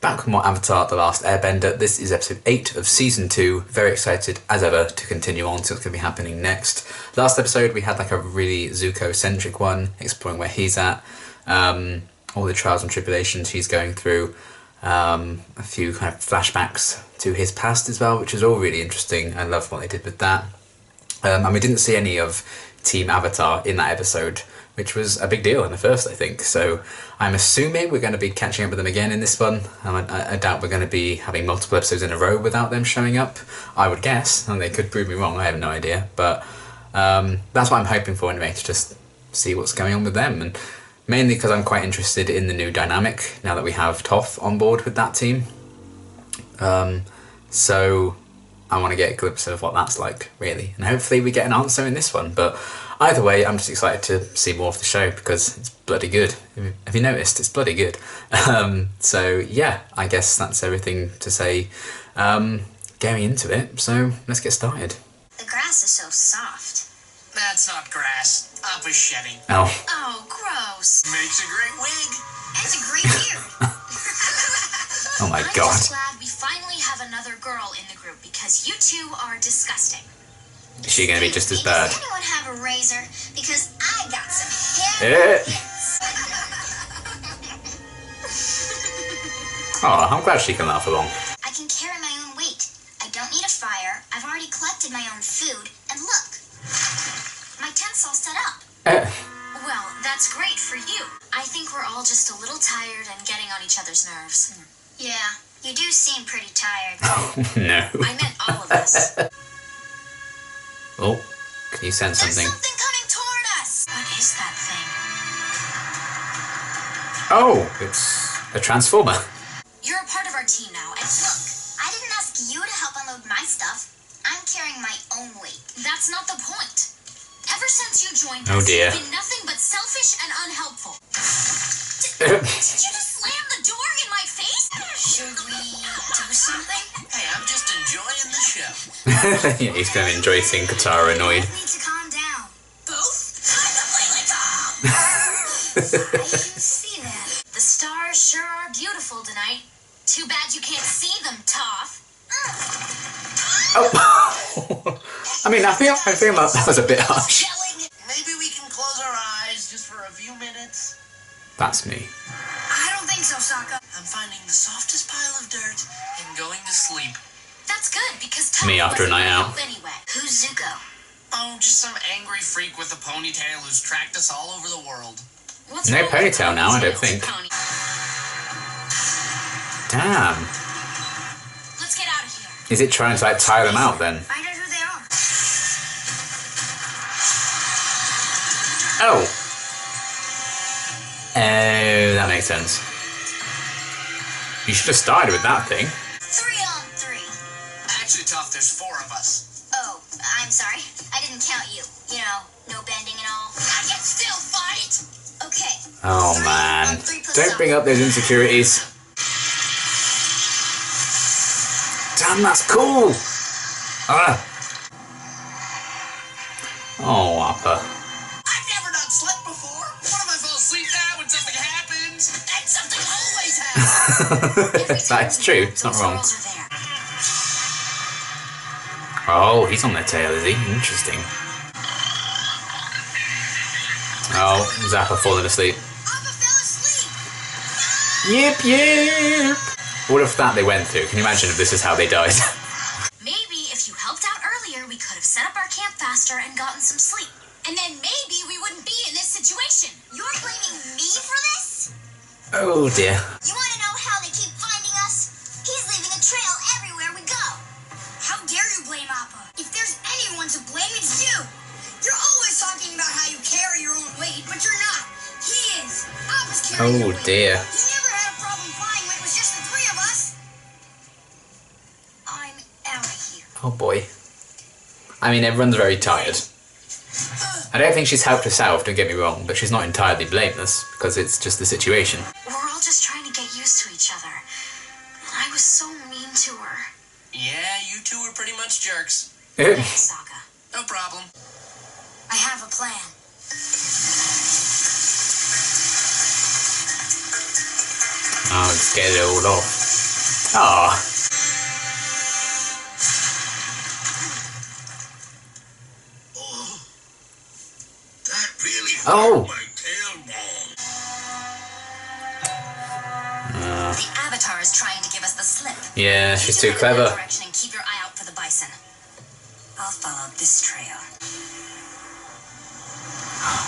back with more Avatar: The Last Airbender. This is episode 8 of season 2. Very excited as ever to continue on, see what's going to be happening next. Last episode we had like a really Zuko-centric one, exploring where he's at, all the trials and tribulations he's going through, a few kind of flashbacks to his past as well, which is all really interesting. I love what they did with that. And we didn't see any of Team Avatar in that episode, which was a big deal in the first, I think. So I'm assuming we're going to be catching up with them again in this one. I doubt we're going to be having multiple episodes in a row without them showing up. I would guess, and they could prove me wrong, I have no idea. But that's what I'm hoping for anyway, to just see what's going on with them. And mainly because I'm quite interested in the new dynamic, now that we have Toph on board with that team. So I want to get a glimpse of what that's like, really. And hopefully we get an answer in this one. But either way, I'm just excited to see more of the show because it's bloody good. Have you noticed? It's bloody good. So yeah, I guess that's everything to say going into it. So let's get started. The grass is so soft. That's not grass. Appa's shedding. Oh. Oh, gross. Makes a great wig. It's a great beard. Oh my god. I'm just glad we finally have another girl in the group because you two are disgusting. Is she going to be just as bad? Does anyone have a razor? Because I got some Eh. hair. Oh, I'm glad she can laugh along. I can carry my own weight. I don't need a fire. I've already collected my own food. And look, my tent's all set up. Well, that's great for you. I think we're all just a little tired and getting on each other's nerves. Yeah, you do seem pretty tired. No. I meant all of us. Oh, can you sense something? There's something coming toward us! What is that thing? Oh, it's a transformer. You're a part of our team now, and look, I didn't ask you to help unload my stuff. I'm carrying my own weight. That's not the point. Ever since you joined Oh us, dear. you've been nothing but selfish and unhelpful. Did you just slam the door in my face? Should we do something? Hey, I'm just enjoying the show. Yeah, he's going to enjoy seeing Katara annoyed. You need to calm down. Both? I'm completely calm! I can see that. The stars sure are beautiful tonight. Too bad you can't see them, Toph. Oh. I mean, I feel that was a bit harsh. Maybe we can close our eyes just for a few minutes. That's me. I don't think so, Sokka. I'm finding the softest pile of dirt and going to sleep. That's good, because Toph Me after a wasn't night gonna out. help anyway. Who's Zuko? Oh, just some angry freak with a ponytail who's tracked us all over the world. What's No wrong with ponytail now, I don't ponytails? think. Damn. Let's get out of here. Is it trying to like tire them out then? Find out who they are. Oh. Oh, that makes sense. You should have started with that thing. 3 on 3. Actually, Toph, there's 4 of us. Oh, I'm sorry. I didn't count you. You know, no bending and all. I can still fight! Okay. Oh 3 man. on 3 plus Don't bring up those insecurities. Damn, that's cool! Ah. Oh, Appa. I've never not slept before. What if I fall asleep now when something happens? And something always happens. That is true, it's not wrong. Girls are there. Oh, he's on their tail, is he? Interesting. Oh, Zappa falling asleep. Appa fell asleep! Yip, yip! What if that they went through? Can you imagine if this is how they died? Maybe if you helped out earlier, we could have set up our camp faster and gotten some sleep. And then maybe we wouldn't be in this situation. You're blaming me for this? Oh dear. You want to know how they keep finding us? He's leaving a trail everywhere we go. How dare you blame Appa? If there's anyone to blame, it's you. You're always talking about how you carry your own weight, but you're not. He is. Appa's carrying your Oh weight. dear. He never had a problem flying when it was just the 3 of us. I'm out of here. Oh boy. I mean, everyone's very tired. I don't think she's helped herself, don't get me wrong, but she's not entirely blameless, because it's just the situation. We're all just trying to get used to each other. I was so mean to her. Yeah, you two are pretty much jerks. Thanks, Sokka. No problem. I have a plan. Oh, let's get it all off. Aw. Oh, that really Oh. hurt my tailbone. The Avatar is trying to give us the slip. Yeah, she's too You two head in that clever. direction and keep your eye out for the bison. I'll follow this trail.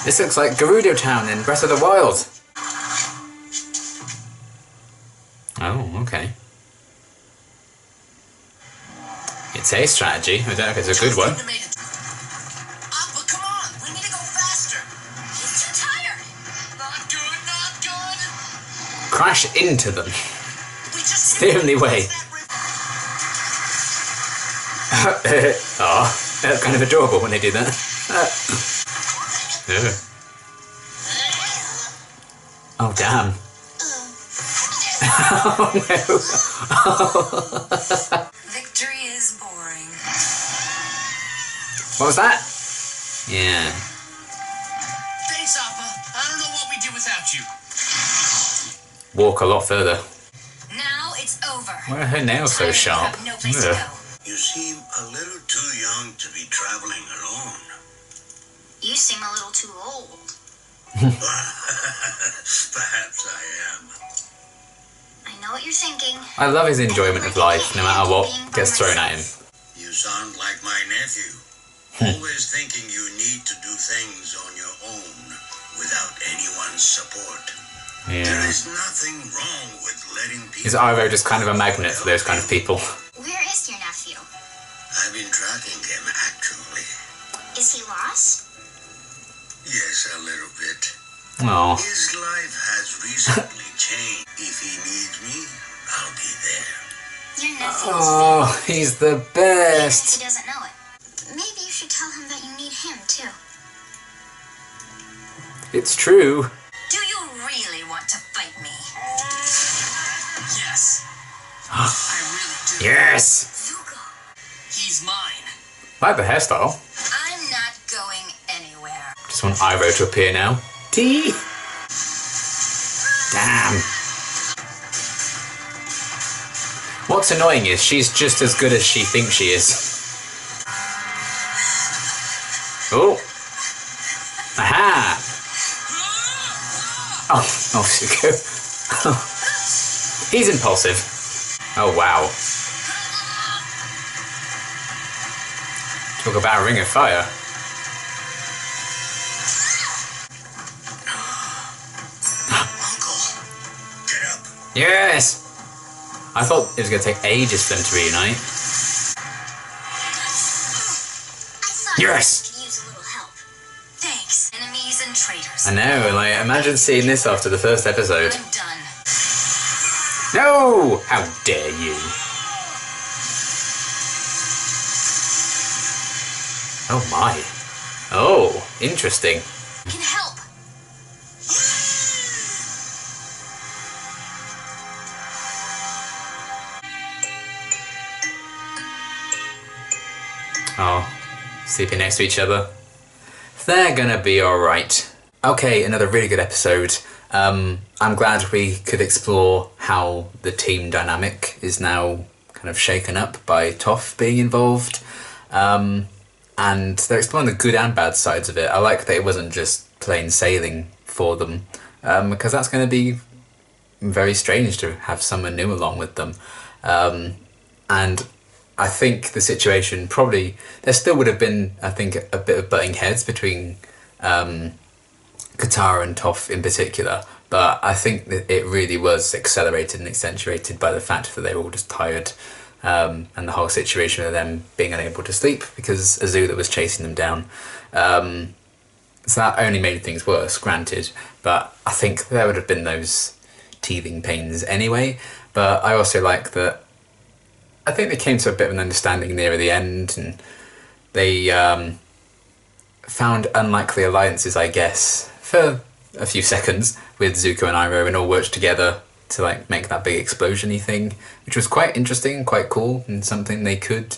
This looks like Gerudo Town in Breath of the Wild. Oh, okay. It's a strategy. I don't know if it's a good one. Appa, come on! We need to go faster! He's too tired. Not good, not good! Crash into them. We just It's the only way. Aw, that's kind of adorable when they do that. Yeah. Oh, damn. Oh, no. Victory is boring. What was that? Yeah. Thanks, Appa. I don't know what we'd do without you. Walk a lot further. Now it's over. Why are her nails so Tired, you sharp? have no place to Ugh. go. You seem a little too young to be traveling alone. You seem a little too old. Perhaps I am. I know what you're thinking. I love his enjoyment of life, no matter what gets thrown at him. You sound like my nephew. Always thinking you need to do things on your own without anyone's support. There Yeah. is nothing wrong with letting people... Is Iroh just kind of a magnet for those kind of people? Where is your nephew? I've been tracking him, actually. Is he lost? Yes, a little bit. Oh. His life has recently changed. If he needs me, I'll be there. Your nephew is Oh, he's the Even if best. he doesn't know it. Maybe you should tell him that you need him too. It's true. Do you really want to fight me? Yes. I really do. Yes. Zuko. He's mine. I like the hairstyle. I'm not going anywhere. Just want Iroh to appear now. T. Damn. What's annoying is she's just as good as she thinks she is. Oh. Aha. Oh, Zuko. He's impulsive. Oh, wow. Talk about a ring of fire. Uncle, get up. Yes! I thought it was going to take ages for them to reunite. I thought Yes! I could use a little help. Thanks, enemies and traitors. I know, like, imagine seeing this after the first episode. I'm done. No! How dare you! Oh my. Oh, interesting. I can help. Oh, sleeping next to each other. They're gonna be alright. Okay, another really good episode. I'm glad we could explore how the team dynamic is now kind of shaken up by Toph being involved. And they're exploring the good and bad sides of it. I like that it wasn't just plain sailing for them, because that's going to be very strange to have someone new along with them. And I think the situation probably, there still would have been, I think, a bit of butting heads between Katara and Toph in particular, but I think that it really was accelerated and accentuated by the fact that they were all just tired, and the whole situation of them being unable to sleep because Azula was chasing them down. So that only made things worse, granted, but I think there would have been those teething pains anyway. But I also like that I think they came to a bit of an understanding near the end, and they found unlikely alliances, I guess, for a few seconds with Zuko and Iroh, and all worked together to like make that big explosion-y thing, which was quite interesting, quite cool, and something they could,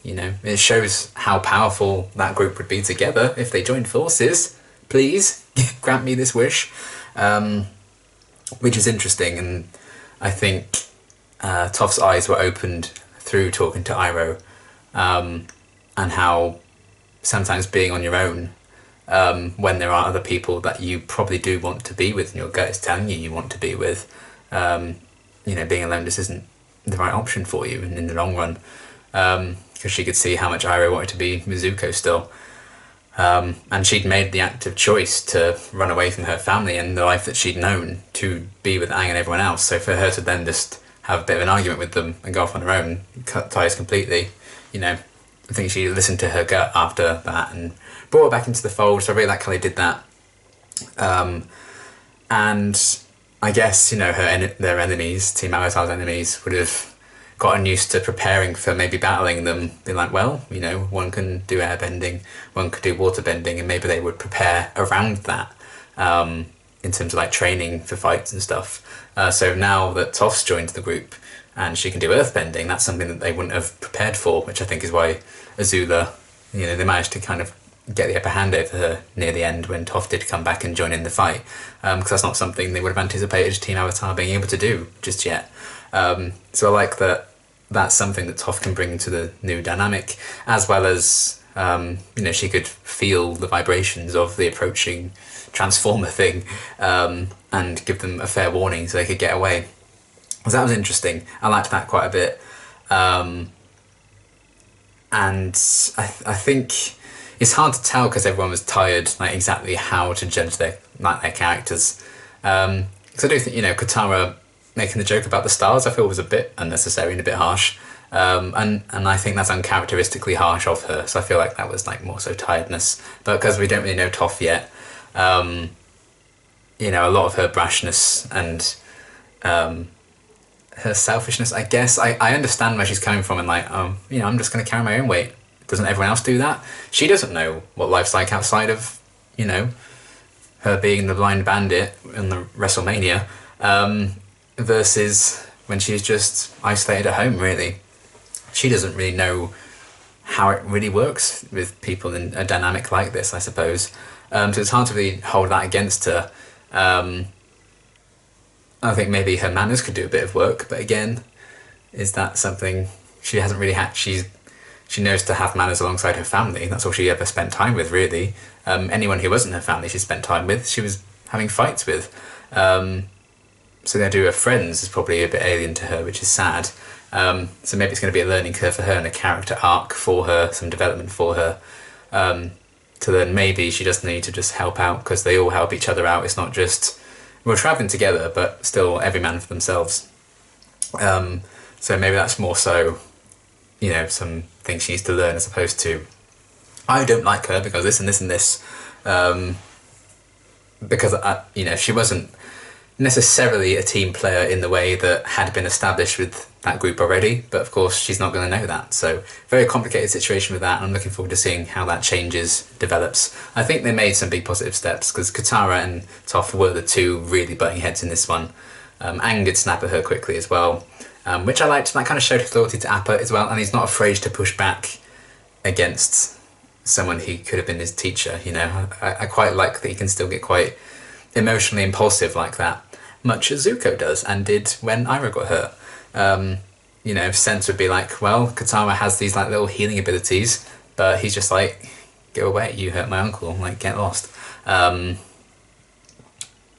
you know, it shows how powerful that group would be together if they joined forces. Please grant me this wish, which is interesting, and I think Toph's eyes were opened through talking to Iroh, and how sometimes being on your own, when there are other people that you probably do want to be with and your gut is telling you want to be with, being alone just isn't the right option for you in the long run, because she could see how much Iroh wanted to be with Zuko still. And she'd made the active choice to run away from her family and the life that she'd known to be with Aang and everyone else. So for her to then just have a bit of an argument with them and go off on her own, cut ties completely, I think she listened to her gut after that and brought her back into the fold. So I really like how they did that. And I guess, their enemies, Team Avatar's enemies, would have gotten used to preparing for maybe battling them, being like, well, one can do airbending, one could do waterbending, and maybe they would prepare around that in terms of like training for fights and stuff. So now that Toph's joined the group and she can do earthbending, that's something that they wouldn't have prepared for, which I think is why Azula, they managed to kind of get the upper hand over her near the end when Toph did come back and join in the fight, because that's not something they would have anticipated Team Avatar being able to do just yet. So I like that that's something that Toph can bring to the new dynamic, as well as, she could feel the vibrations of the approaching Transformer thing, and give them a fair warning so they could get away. So that was interesting. I liked that quite a bit. And I think it's hard to tell because everyone was tired, like exactly how to judge their characters. Because I do think, Katara making the joke about the stars, I feel was a bit unnecessary and a bit harsh. And I think that's uncharacteristically harsh of her. So I feel like that was like more so tiredness. But because we don't really know Toph yet, a lot of her brashness and her selfishness, I guess, I understand where she's coming from and like, I'm just going to carry my own weight. Doesn't everyone else do that? She doesn't know what life's like outside of, her being the blind bandit in the WrestleMania, versus when she's just isolated at home, really. She doesn't really know how it really works with people in a dynamic like this, I suppose. So it's hard to really hold that against her. I think maybe her manners could do a bit of work, but again, is that something she hasn't really had? She knows to have manners alongside her family. That's all she ever spent time with, really. Anyone who wasn't her family she spent time with, she was having fights with. So the idea of friends is probably a bit alien to her, which is sad. So maybe it's going to be a learning curve for her and a character arc for her, some development for her, to then maybe she doesn't need to just help out because they all help each other out. It's not just, we're travelling together, but still every man for themselves. So maybe that's more so, some things she needs to learn as opposed to, I don't like her because this and this and this. Because, she wasn't necessarily a team player in the way that had been established with that group already, but of course she's not going to know that. So very complicated situation with that, and I'm looking forward to seeing how that changes, develops. I think they made some big positive steps because Katara and Toph were the two really butting heads in this one. Aang did snap at her quickly as well, which I liked. That kind of showed his loyalty to Appa as well, and he's not afraid to push back against someone who could have been his teacher. I quite like that he can still get quite emotionally impulsive like that, much as Zuko does and did when Iroh got hurt. Sense would be like, well, Katara has these like little healing abilities, but he's just like, go away, you hurt my uncle, like get lost.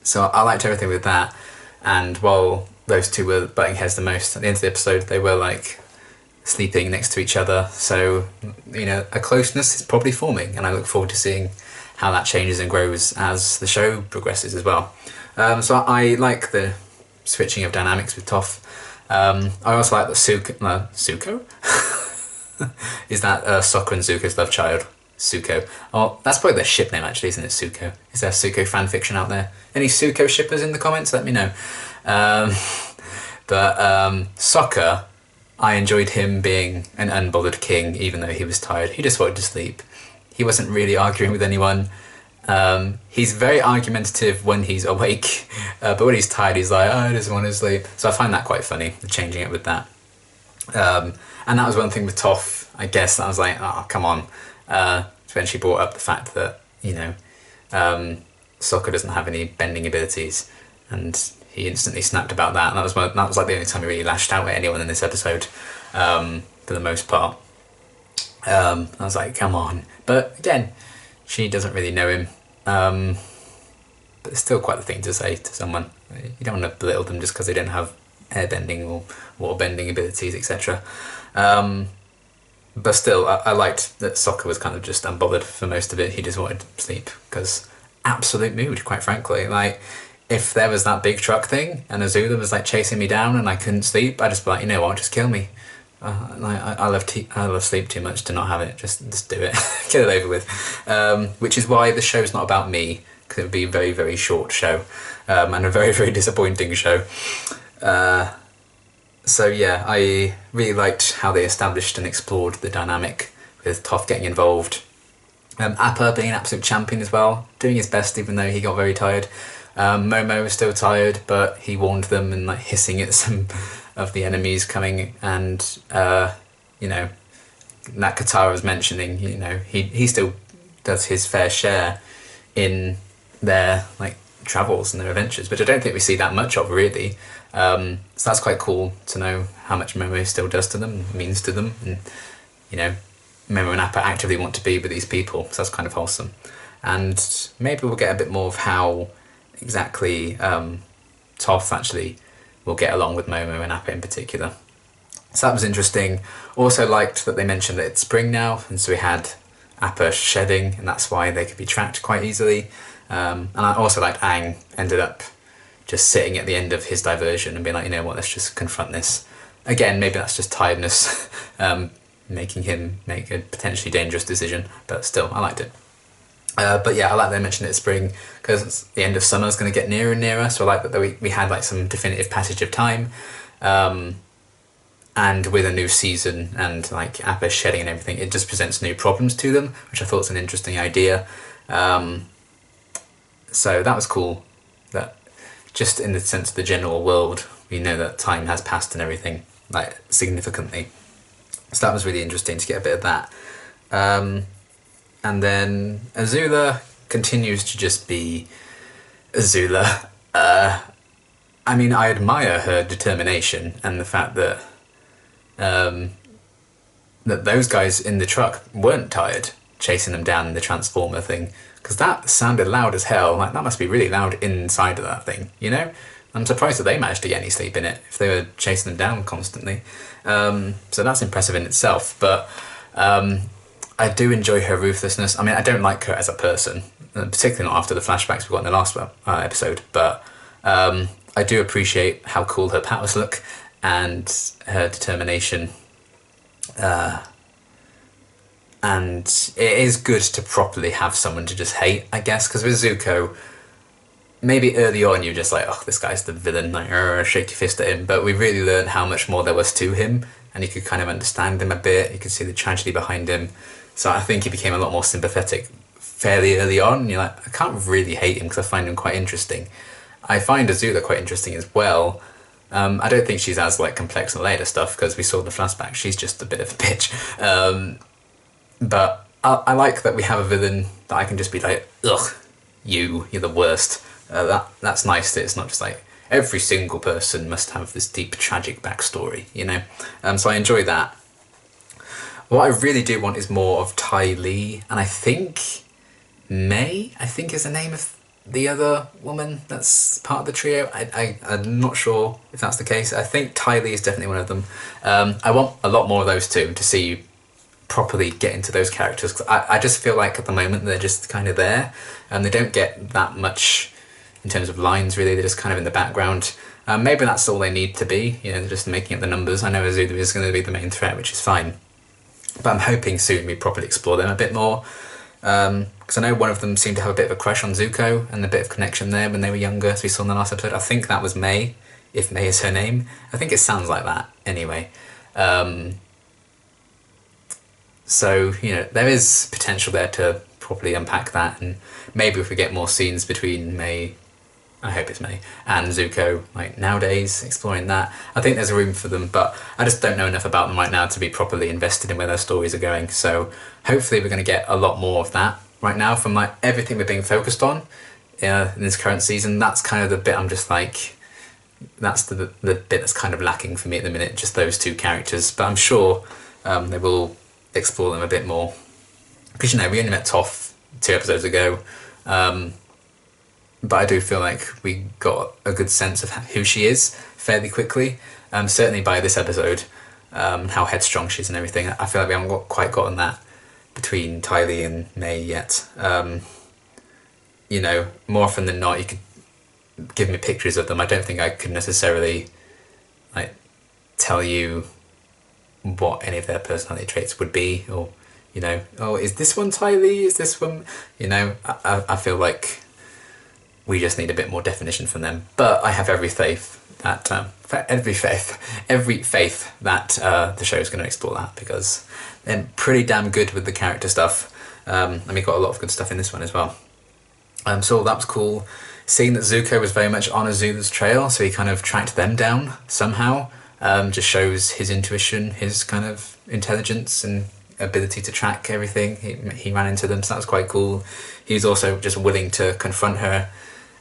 So I liked everything with that, and while those two were butting heads the most, at the end of the episode they were like sleeping next to each other, so a closeness is probably forming, and I look forward to seeing how that changes and grows as the show progresses as well. So I like the switching of dynamics with Toph. I also like that Suko? Is that Sokka and Zuko's love child? Suko. Oh, that's probably their ship name actually, isn't it, Suko? Is there Suko fanfiction out there? Any Suko shippers in the comments? Let me know. But Sokka, I enjoyed him being an unbothered king even though he was tired. He just wanted to sleep. He wasn't really arguing with anyone. He's very argumentative when he's awake, but when he's tired he's like, I just want to sleep. So I find that quite funny, changing it with that. And that was one thing with Toph, I guess, that I was like, oh, come on. When she brought up the fact that, Sokka doesn't have any bending abilities, and he instantly snapped about that. And that was like the only time he really lashed out at anyone in this episode, for the most part. I was like, come on. But again, she doesn't really know him. But it's still quite the thing to say to someone. You don't want to belittle them just because they don't have airbending or waterbending abilities, etc. But still, I liked that Sokka was kind of just unbothered for most of it. He just wanted to sleep, because absolute mood, quite frankly. Like, if there was that big truck thing and Azula was like chasing me down and I couldn't sleep, I'd just be like, you know what, just kill me. I love sleep too much to not have it. Just do it, get it over with. Which is why the show's not about me, because it would be a very, very short show, and a very, very disappointing show. So yeah, I really liked how they established and explored the dynamic with Toph getting involved. Appa being an absolute champion as well, doing his best even though he got very tired. Momo was still tired, but he warned them and like hissing at some of the enemies coming, and you know, that Katara was mentioning, you know, he still does his fair share in their like travels and their adventures, which I don't think we see that much of really. So that's quite cool to know how much Momo still does to them, means to them, and you know, Momo and Appa actively want to be with these people, so that's kind of wholesome. And maybe we'll get a bit more of how exactly Toph actually will get along with Momo and Appa in particular. So that was interesting. Also liked that they mentioned that it's spring now, and so we had Appa shedding, and that's why they could be tracked quite easily. And I also liked Aang ended up just sitting at the end of his diversion and being like, you know what, let's just confront this. Again, maybe that's just tiredness, making him make a potentially dangerous decision, but still, I liked it. But yeah, I like they mentioned it's spring, because the end of summer is going to get nearer and nearer, so I like that we had like some definitive passage of time, and with a new season and like Appa shedding and everything, it just presents new problems to them, which I thought was an interesting idea. So that was cool, that just in the sense of the general world, we know that time has passed and everything, like significantly. So that was really interesting to get a bit of that. And then Azula continues to just be Azula. I mean, I admire her determination and the fact that that those guys in the truck weren't tired chasing them down in the Transformer thing, because that sounded loud as hell. Like, that must be really loud inside of that thing, you know? I'm surprised that they managed to get any sleep in it if they were chasing them down constantly. So that's impressive in itself, but I do enjoy her ruthlessness. I mean, I don't like her as a person, particularly not after the flashbacks we got in the last episode, but I do appreciate how cool her powers look and her determination. And it is good to properly have someone to just hate, I guess, because with Zuko, maybe early on you're just like, oh, this guy's the villain, like, shake your fist at him, but we really learned how much more there was to him, and you could kind of understand him a bit, you could see the tragedy behind him, so I think he became a lot more sympathetic fairly early on, and you're like, I can't really hate him because I find him quite interesting. I find Azula quite interesting as well. I don't think she's as like complex and later stuff, because we saw the flashback, she's just a bit of a bitch. But I like that we have a villain that I can just be like, ugh, you're the worst. That's nice that it's not just like every single person must have this deep tragic backstory, you know? So I enjoy that. What I really do want is more of Ty Lee, and I think May, I think is the name of the other woman that's part of the trio. I'm not sure if that's the case. I think Ty Lee is definitely one of them. I want a lot more of those two to see you properly get into those characters, because I just feel like at the moment they're just kind of there, and they don't get that much in terms of lines really, they're just kind of in the background. Maybe that's all they need to be, you know, they're just making up the numbers. I know Azula is going to be the main threat, which is fine, but I'm hoping soon we properly explore them a bit more, because I know one of them seemed to have a bit of a crush on Zuko and a bit of connection there when they were younger, as we saw in the last episode. I think that was May, if May is her name. I think it sounds like that anyway. So, you know, there is potential there to properly unpack that, and maybe if we get more scenes between May, I hope it's May, and Zuko, like nowadays, exploring that, I think there's room for them, but I just don't know enough about them right now to be properly invested in where their stories are going, so hopefully we're going to get a lot more of that. Right now, from like everything we're being focused on in this current season, that's kind of the bit I'm just like, that's the bit that's kind of lacking for me at the minute, just those two characters. But I'm sure they will explore them a bit more. Because, we only met Toph 2 episodes ago. But I do feel like we got a good sense of who she is fairly quickly. Certainly by this episode, how headstrong she is and everything. I feel like we haven't quite gotten that between Ty Lee and May yet. More often than not, you could give me pictures of them. I don't think I could necessarily tell you what any of their personality traits would be, or is this one Ty Lee? Is this one? I feel like we just need a bit more definition from them. But I have every faith that every faith that the show is going to explore that, because they're pretty damn good with the character stuff. And we got a lot of good stuff in this one as well. So that was cool. Seeing that Zuko was very much on Azula's trail, so he kind of tracked them down somehow. Just shows his intuition, his kind of intelligence and ability to track everything. He ran into them, so that was quite cool. He's also just willing to confront her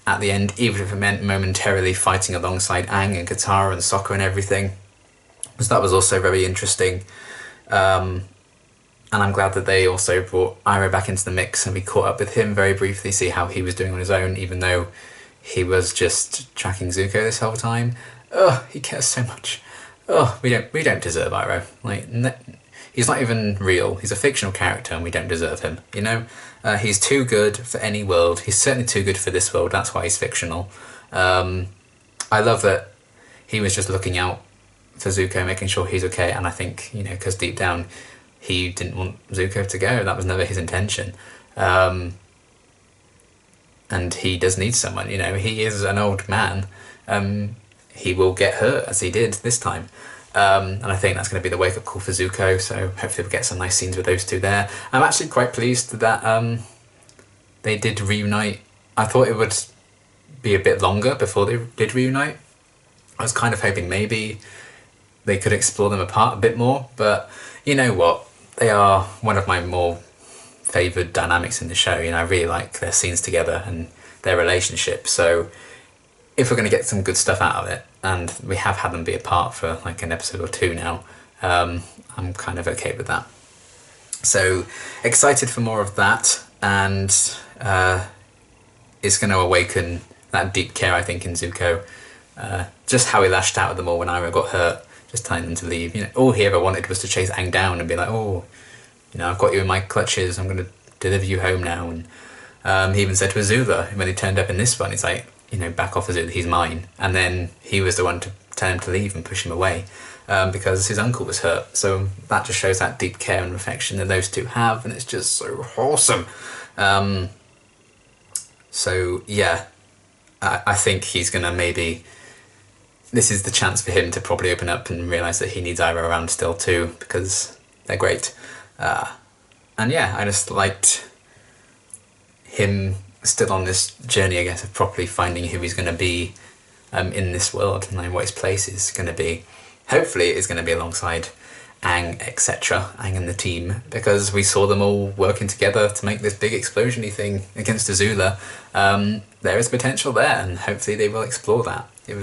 at the end, even if it meant momentarily fighting alongside Aang and Katara and Sokka and everything. So that was also very interesting. And I'm glad that they also brought Iroh back into the mix, and we caught up with him very briefly, see how he was doing on his own, even though he was just tracking Zuko this whole time. Oh, he cares so much. Oh, we don't deserve Iroh. He's not even real. He's a fictional character, and we don't deserve him. He's too good for any world. He's certainly too good for this world. That's why he's fictional. I love that he was just looking out for Zuko, making sure he's okay. And I think because deep down he didn't want Zuko to go. That was never his intention. And he does need someone. He is an old man. He will get hurt as he did this time. And I think that's going to be the wake-up call for Zuko, so hopefully we'll get some nice scenes with those two there. I'm actually quite pleased that they did reunite. I thought it would be a bit longer before they did reunite. I was kind of hoping maybe they could explore them apart a bit more, but you know what? They are one of my more favoured dynamics in the show. I really like their scenes together and their relationship, so if we're going to get some good stuff out of it, and we have had them be apart for an episode or two now, I'm kind of okay with that. So excited for more of that, and it's going to awaken that deep care, I think, in Zuko. Just how he lashed out at them all when Iroh got hurt, just telling them to leave. All he ever wanted was to chase Aang down and be like, I've got you in my clutches, I'm going to deliver you home now. And he even said to Azula, when he turned up in this one, he's like, back off Azula, he's mine. And then he was the one to tell him to leave and push him away because his uncle was hurt. So that just shows that deep care and affection that those two have, and it's just so wholesome. So yeah, I think he's going to maybe... This is the chance for him to probably open up and realise that he needs Iroh around still too, because they're great. And yeah, I just liked him still on this journey, I guess, of properly finding who he's going to be in this world and what his place is going to be. Hopefully it's going to be alongside Aang, etc., Aang and the team, because we saw them all working together to make this big explosion-y thing against Azula. There is potential there, and hopefully they will explore that. It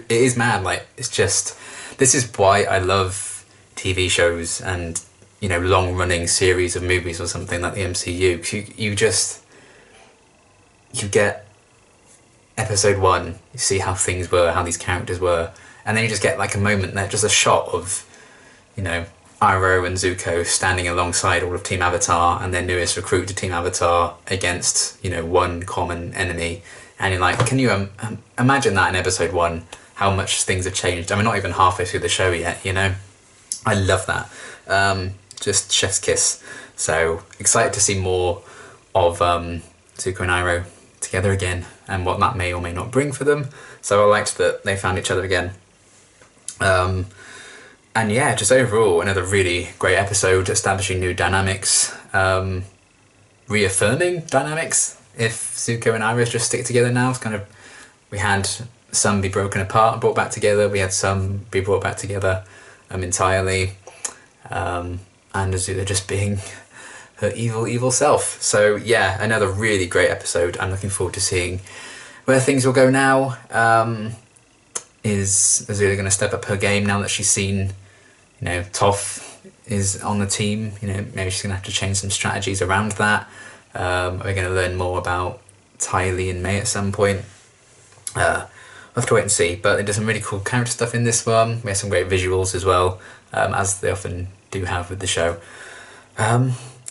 is mad. It's just, this is why I love TV shows and long-running series of movies or something like the MCU, because you get episode 1, you see how things were, how these characters were, and then you just get a moment there, just a shot of Iroh and Zuko standing alongside all of Team Avatar and their newest recruit to Team Avatar against one common enemy, and you're like, can you imagine that in episode 1, how much things have changed? Not even halfway through the show yet. I love that. Just chef's kiss. So excited to see more of Zuko and Iroh together again, and what that may or may not bring for them. So I liked that they found each other again. And yeah, just overall another really great episode, establishing new dynamics, reaffirming dynamics. If Zuko and Iroh just stick together now, it's we had some be broken apart and brought back together, we had some be brought back together entirely, and Azula just being her evil self. So yeah, another really great episode. I'm looking forward to seeing where things will go now. is Azula going to step up her game now that she's seen, Toph is on the team? Maybe she's going to have to change some strategies around that. Are we going to learn more about Ty Lee and May at some point? We'll have to wait and see, but they did some really cool character stuff in this one. We have some great visuals as well, as they often do have with the show.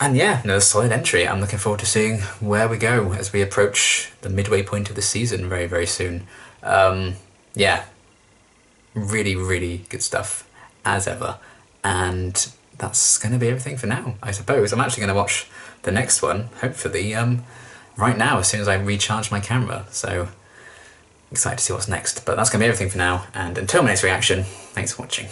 And yeah, another solid entry. I'm looking forward to seeing where we go as we approach the midway point of the season very, very soon. Yeah, really, really good stuff, as ever. And that's going to be everything for now, I suppose. I'm actually going to watch the next one, hopefully, right now, as soon as I recharge my camera. So, excited to see what's next. But that's going to be everything for now. And until my next reaction, thanks for watching.